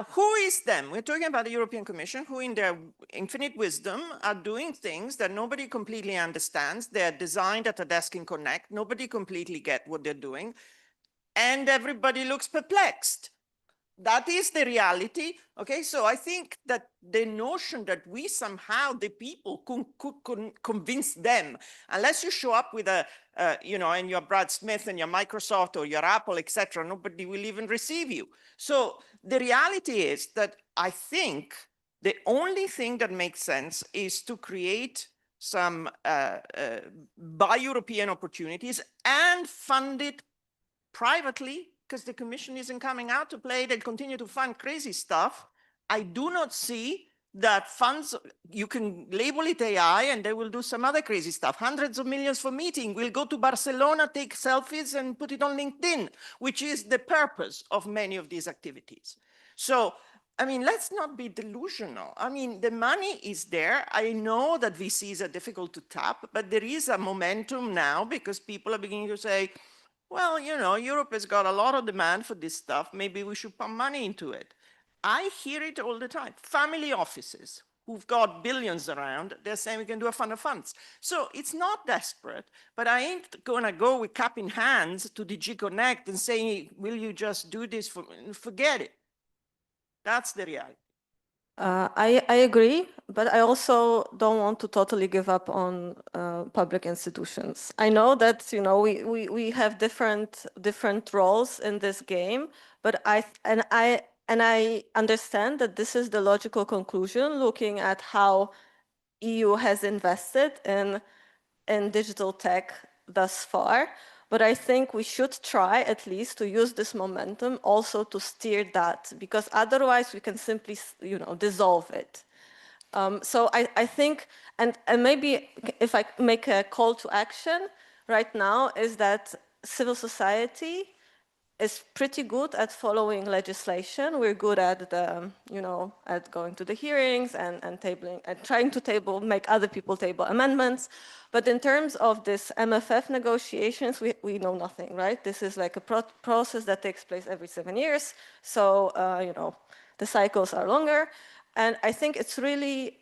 Who is them? We're talking about the European Commission, who in their infinite wisdom are doing things that nobody completely understands. They're designed at a desk in Connect. Nobody completely get what they're doing. And everybody looks perplexed. That is the reality. Okay, so I think that the notion that we somehow, the people, could convince them, unless you show up with you know, and your Brad Smith and your Microsoft or your Apple, etc., nobody will even receive you. So the reality is that I think the only thing that makes sense is to create some bi-European opportunities and fund it privately, because the Commission isn't coming out to play. They'll continue to fund crazy stuff. I do not see that funds, you can label it AI and they will do some other crazy stuff. Hundreds of millions for meeting. We'll go to Barcelona, take selfies and put it on LinkedIn, which is the purpose of many of these activities. So, I mean, let's not be delusional. I mean, the money is there. I know that VCs are difficult to tap, but there is a momentum now because people are beginning to say, well, you know, Europe has got a lot of demand for this stuff. Maybe we should pump money into it. I hear it all the time. Family offices who've got billions around, they're saying we can do a fund of funds. So it's not desperate, but I ain't gonna go with cap in hands to DG Connect and say, will you just do this for me? Forget it. That's the reality. I agree, but I also don't want to totally give up on public institutions. I know that, you know, we have different roles in this game, but I understand that this is the logical conclusion looking at how EU has invested in digital tech thus far. But I think we should try at least to use this momentum also to steer that, because otherwise we can simply, you know, dissolve it. So I think, and maybe if I make a call to action right now, is that civil society is pretty good at following legislation. We're good at the, you know, at going to the hearings and tabling and trying to make other people table amendments. But in terms of this MFF negotiations, we know nothing, right? This is like a process that takes place every 7 years. So, you know, the cycles are longer. And I think it's really,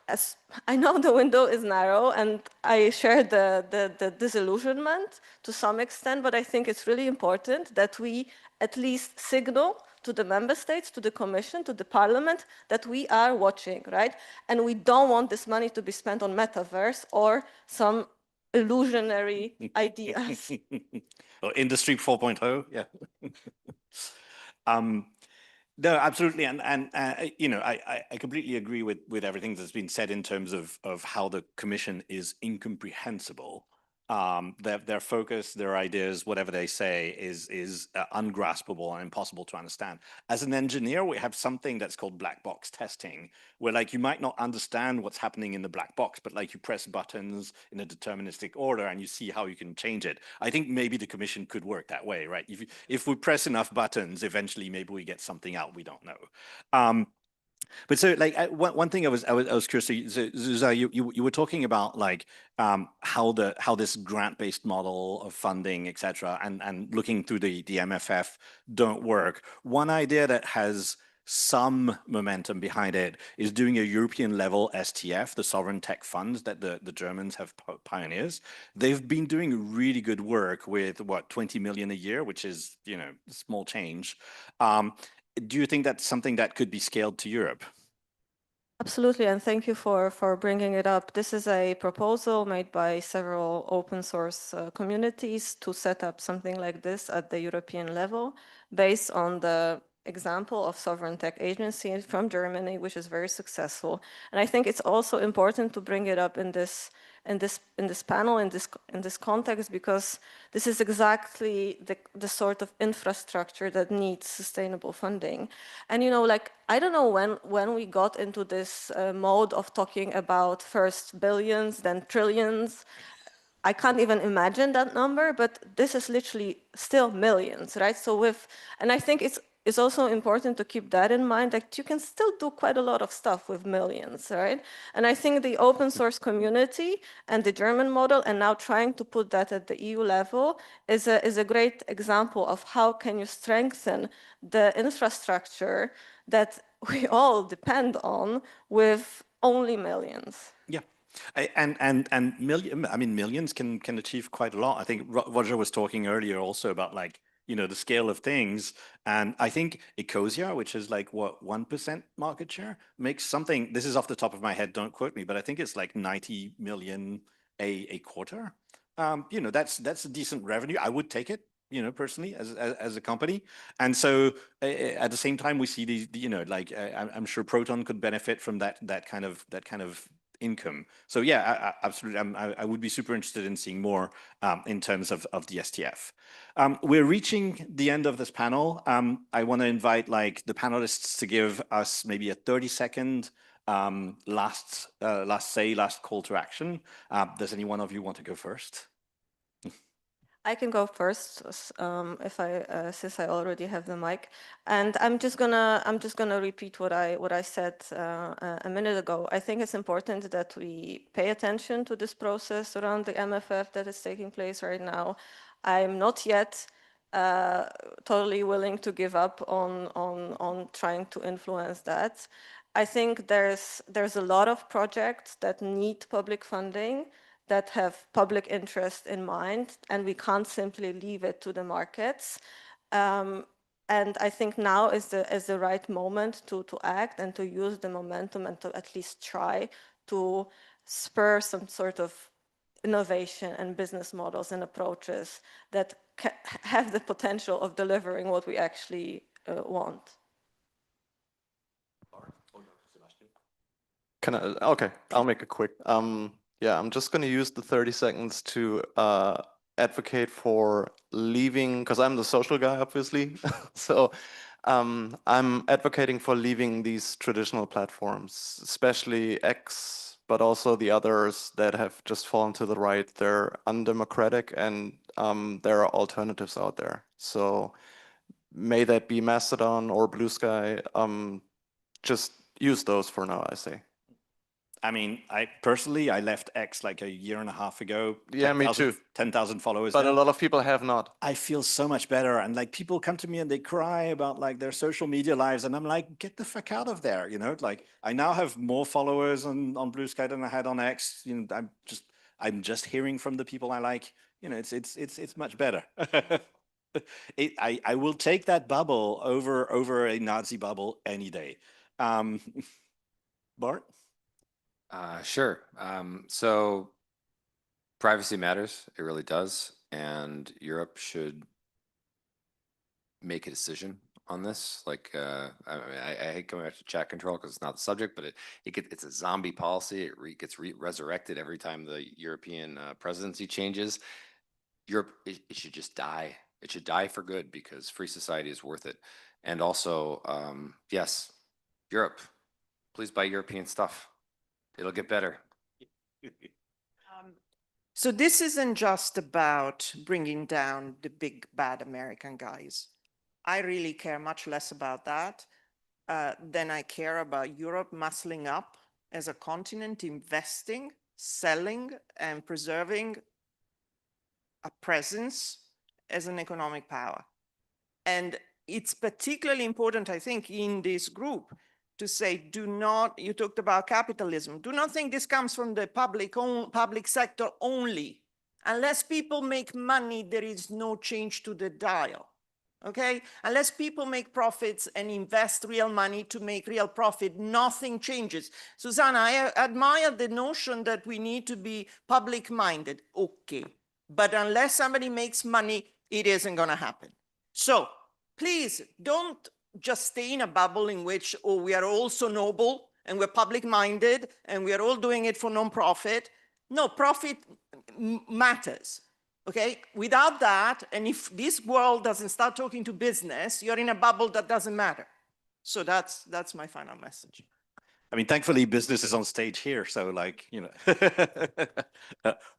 as I know the window is narrow and I share the disillusionment to some extent, but I think it's really important that we at least signal to the member states, to the Commission, to the Parliament, that we are watching, right? And we don't want this money to be spent on metaverse or some illusionary ideas. Or Industry 4.0, yeah. No, absolutely, and you know, I completely agree with everything that's been said in terms of how the Commission is incomprehensible. Their focus, their ideas, whatever they say, is ungraspable and impossible to understand. As an engineer, we have something that's called black box testing, where like you might not understand what's happening in the black box, but like you press buttons in a deterministic order and you see how you can change it. I think maybe the Commission could work that way, right? If we press enough buttons, eventually maybe we get something out we don't know. But so like one thing I was curious. So, Zuzanna, you were talking about like how this grant-based model of funding, et cetera, and looking through the MFF don't work. One idea that has some momentum behind it is doing a European level STF, the sovereign tech funds that the Germans have pioneers. They've been doing really good work with what, 20 million a year, which is, you know, small change. Do you think that's something that could be scaled to Europe? Absolutely, and thank you for bringing it up. This is a proposal made by several open source communities to set up something like this at the European level, based on the example of Sovereign Tech Agency from Germany, which is very successful. And I think it's also important to bring it up in this panel, in this context, because this is exactly the sort of infrastructure that needs sustainable funding. And, you know, like, I don't know when we got into this mode of talking about first billions, then trillions. I can't even imagine that number, but this is literally still millions, right? So and I think it's also important to keep that in mind, that you can still do quite a lot of stuff with millions, right? And I think the open source community and the German model, and now trying to put that at the EU level, is a great example of how can you strengthen the infrastructure that we all depend on with only millions. Yeah. And millions can achieve quite a lot. I think Roger was talking earlier also about like, the scale of things. And I think Ecosia, which is like what, 1% market share, makes something, this is off the top of my head, don't quote me, but I think it's like 90 million a quarter. That's a decent revenue. I would take it, personally as a company. And so at the same time, we see these, like I'm sure Proton could benefit from that kind of income. So yeah, absolutely. I would be super interested in seeing more in terms of the STF. We're reaching the end of this panel. I want to invite like the panelists to give us maybe a 30-second last call to action. Does any one of you want to go first? I can go first, since I already have the mic, and I'm just gonna repeat what I said a minute ago. I think it's important that we pay attention to this process around the MFF that is taking place right now. I'm not yet totally willing to give up on trying to influence that. I think there's a lot of projects that need public funding, that have public interest in mind, and we can't simply leave it to the markets. And I think now is the right moment to act and to use the momentum and to at least try to spur some sort of innovation and business models and approaches that have the potential of delivering what we actually want. Okay, I'll make it quick. Yeah, I'm just going to use the 30 seconds to advocate for leaving, because I'm the social guy, obviously. So I'm advocating for leaving these traditional platforms, especially X, but also the others that have just fallen to the right. They're undemocratic, and there are alternatives out there. So may that be Mastodon or Blue Sky, just use those for now, I say. I mean, I personally left X like a year and a half ago. Yeah, me too. 10,000 followers. But a lot of people have not. I feel so much better. And like people come to me and they cry about like their social media lives. And I'm like, get the fuck out of there. Like I now have more followers on Blue Sky than I had on X. I'm just hearing from the people I like. It's much better. I will take that bubble over a Nazi bubble any day. Bart? Sure. So privacy matters. It really does. And Europe should make a decision on this. Like, I hate coming back to chat control because it's not the subject, but it's a zombie policy. It gets resurrected every time the European presidency changes. Europe, it should just die. It should die for good because free society is worth it. And also, yes, Europe, please buy European stuff. It'll get better. So this isn't just about bringing down the big bad American guys. I really care much less about that than I care about Europe muscling up as a continent, investing, selling, and preserving a presence as an economic power. And it's particularly important, I think, in this group to say, do not, you talked about capitalism, do not think this comes from the public sector only. Unless people make money, there is no change to the dial, okay? Unless people make profits and invest real money to make real profit, nothing changes. Zuzanna, I admire the notion that we need to be public-minded, okay. But unless somebody makes money, it isn't gonna happen. So please don't just stay in a bubble in which, oh, we are all so noble and we're public-minded and we are all doing it for non-profit. No, profit matters, okay? Without that, and if this world doesn't start talking to business, you're in a bubble that doesn't matter. So that's my final message. I mean, thankfully, business is on stage here. So like,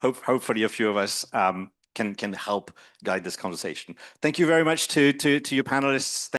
hopefully a few of us can help guide this conversation. Thank you very much to your panelists.